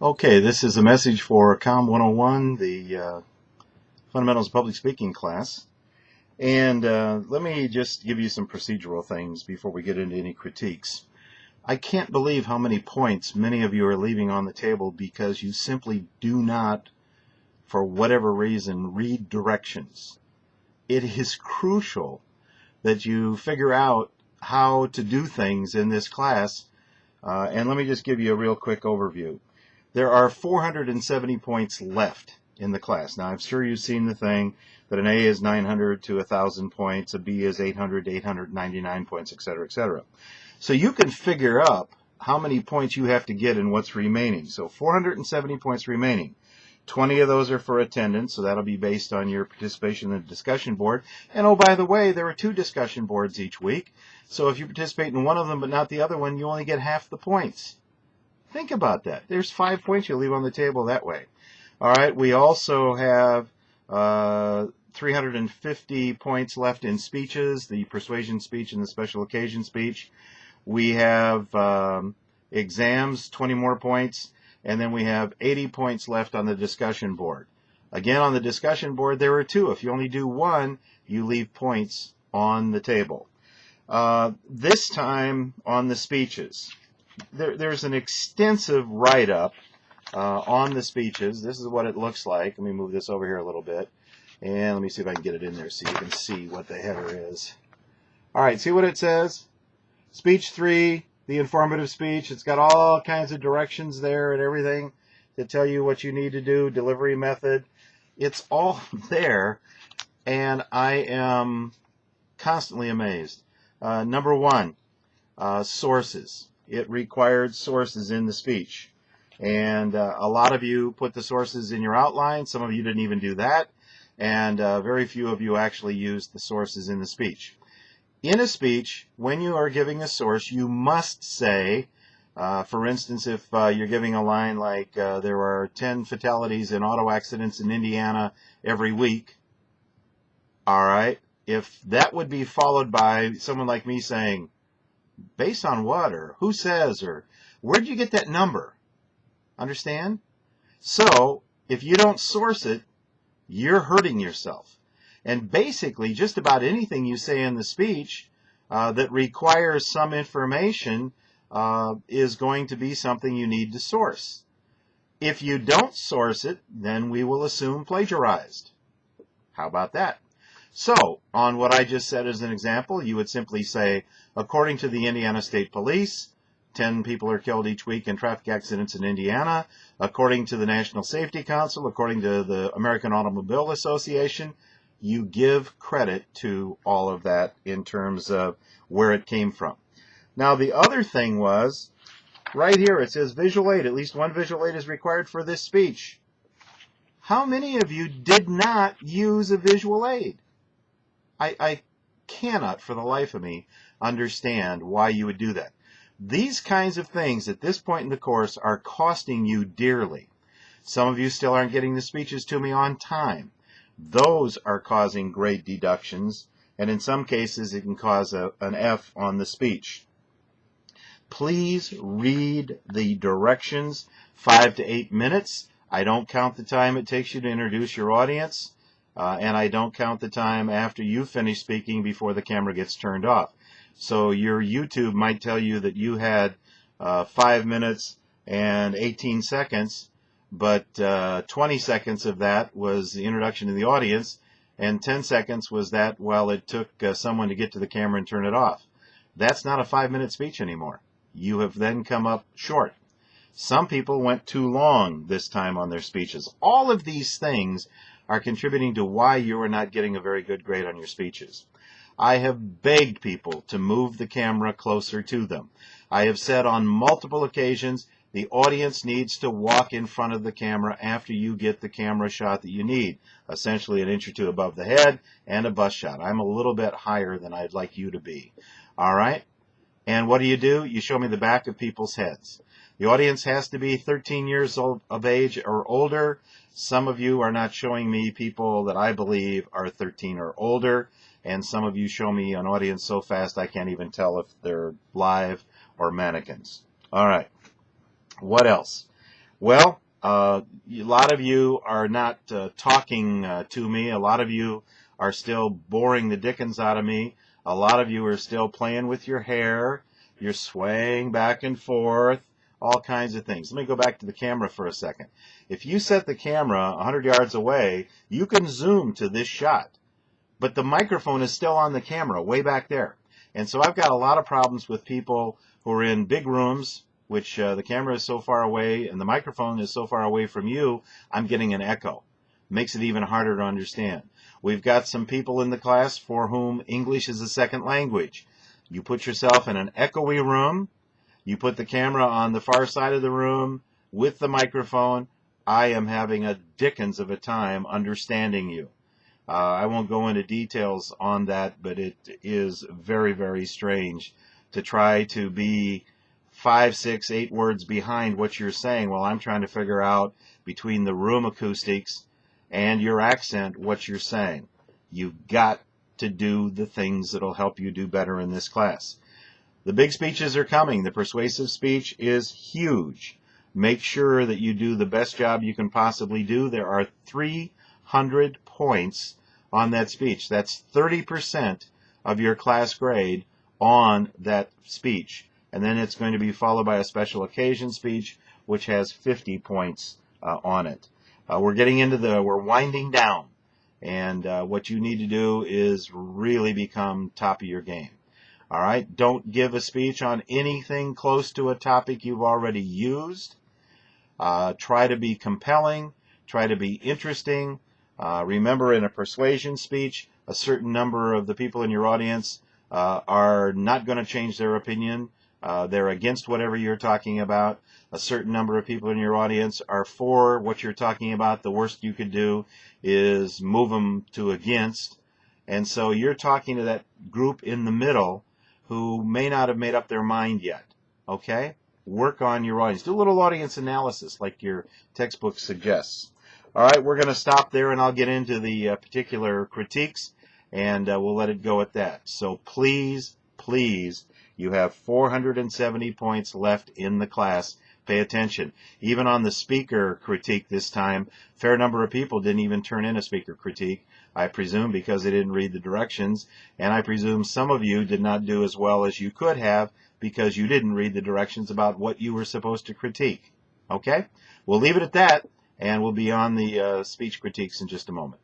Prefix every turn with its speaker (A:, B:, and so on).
A: Okay, this is a message for COMM 101, the Fundamentals of Public Speaking class. And let me just give you some procedural things before we get into any critiques. I can't believe how many points many of you are leaving on the table because you simply do not, for whatever reason, read directions. It is crucial that you figure out how to do things in this class. And let me just give you a real quick overview. There are 470 points left in the class. Now, I'm sure you've seen the thing that an A is 900 to 1,000 points, a B is 800 to 899 points, etc., etc. So you can figure up how many points you have to get and what's remaining. So 470 points remaining. 20 of those are for attendance, so that'll be based on your participation in the discussion board. And oh, by the way, there are 2 discussion boards each week. So if you participate in one of them but not the other one, you only get half the points. Think about that. There's 5 points you leave on the table that way. All right, we also have 350 points left in speeches, the persuasion speech and the special occasion speech. We have exams, 20 more points, and then we have 80 points left on the discussion board. Again, on the discussion board, there are 2. If you only do 1, you leave points on the table. This time on the speeches. There's an extensive write-up on the speeches. This is what it looks like. Let me move this over here a little bit. And let me see if I can get it in there so you can see what the header is. All right, see what it says? Speech 3, the informative speech. It's got all kinds of directions there and everything to tell you what you need to do, delivery method. It's all there, and I am constantly amazed. Number 1, sources. It required sources in the speech. And a lot of you put the sources in your outline. Some of you didn't even do that. And very few of you actually used the sources in the speech. In a speech, when you are giving a source, you must say, for instance, if you're giving a line like there are 10 fatalities in auto accidents in Indiana every week, all right, if that would be followed by someone like me saying, based on what, or who says, or where'd you get that number? Understand? So, if you don't source it, you're hurting yourself. And basically, just about anything you say in the speech that requires some information is going to be something you need to source. If you don't source it, then we will assume plagiarized. How about that? So, on what I just said as an example, you would simply say, according to the Indiana State Police, 10 people are killed each week in traffic accidents in Indiana. According to the National Safety Council, according to the American Automobile Association, you give credit to all of that in terms of where it came from. Now, the other thing was, right here it says visual aid. At least one visual aid is required for this speech. How many of you did not use a visual aid? I cannot, for the life of me, understand why you would do that. These kinds of things at this point in the course are costing you dearly. Some of you still aren't getting the speeches to me on time. Those are causing great deductions, and in some cases it can cause an F on the speech. Please read the directions, 5 to 8 minutes. I don't count the time it takes you to introduce your audience. And I don't count the time after you finish speaking before the camera gets turned off. So your YouTube might tell you that you had 5 minutes and 18 seconds, but 20 seconds of that was the introduction to the audience, and 10 seconds was that while it took someone to get to the camera and turn it off. That's not a 5-minute speech anymore. You have then come up short. Some people went too long this time on their speeches. All of these things are contributing to why you are not getting a very good grade on your speeches. I have begged people to move the camera closer to them. I have said on multiple occasions, the audience needs to walk in front of the camera after you get the camera shot that you need, essentially an inch or 2 above the head and a bust shot. I'm a little bit higher than I'd like you to be. All right? And what do? You show me the back of people's heads. The audience has to be 13 years of age or older. Some of you are not showing me people that I believe are 13 or older, and some of you show me an audience so fast I can't even tell if they're live or mannequins. All right. What else? Well, a lot of you are not talking to me. A lot of you are still boring the dickens out of me. A lot of you are still playing with your hair. You're swaying back and forth, all kinds of things. Let me go back to the camera for a second. If you set the camera 100 yards away, you can zoom to this shot. But the microphone is still on the camera way back there. And so I've got a lot of problems with people who are in big rooms, which the camera is so far away and the microphone is so far away from you, I'm getting an echo. Makes it even harder to understand. We've got some people in the class for whom English is a second language. You put yourself in an echoey room, you put the camera on the far side of the room with the microphone. I am having a dickens of a time understanding you. I won't go into details on that, but it is very, very strange to try to be 5, 6, 8 words behind what you're saying while I'm trying to figure out between the room acoustics and your accent what you're saying. You've got to do the things that'll help you do better in this class. The big speeches are coming. The persuasive speech is huge. Make sure that you do the best job you can possibly do. There are 300 points on that speech. That's 30% of your class grade on that speech. And then it's going to be followed by a special occasion speech, which has 50 points on it. We're winding down. And what you need to do is really become top of your game. All right? Don't give a speech on anything close to a topic you've already used. Try to be compelling. Try to be interesting. Remember, in a persuasion speech, a certain number of the people in your audience are not going to change their opinion. They're against whatever you're talking about. A certain number of people in your audience are for what you're talking about. The worst you could do is move them to against. And so you're talking to that group in the middle who may not have made up their mind yet. Okay? Work on your audience. Do a little audience analysis like your textbook suggests. All right, we're going to stop there, and I'll get into the particular critiques, and we'll let it go at that. So please, please, you have 470 points left in the class. Pay attention. Even on the speaker critique this time, a fair number of people didn't even turn in a speaker critique, I presume because they didn't read the directions, and I presume some of you did not do as well as you could have because you didn't read the directions about what you were supposed to critique. Okay? We'll leave it at that. And we'll be on the speech critiques in just a moment.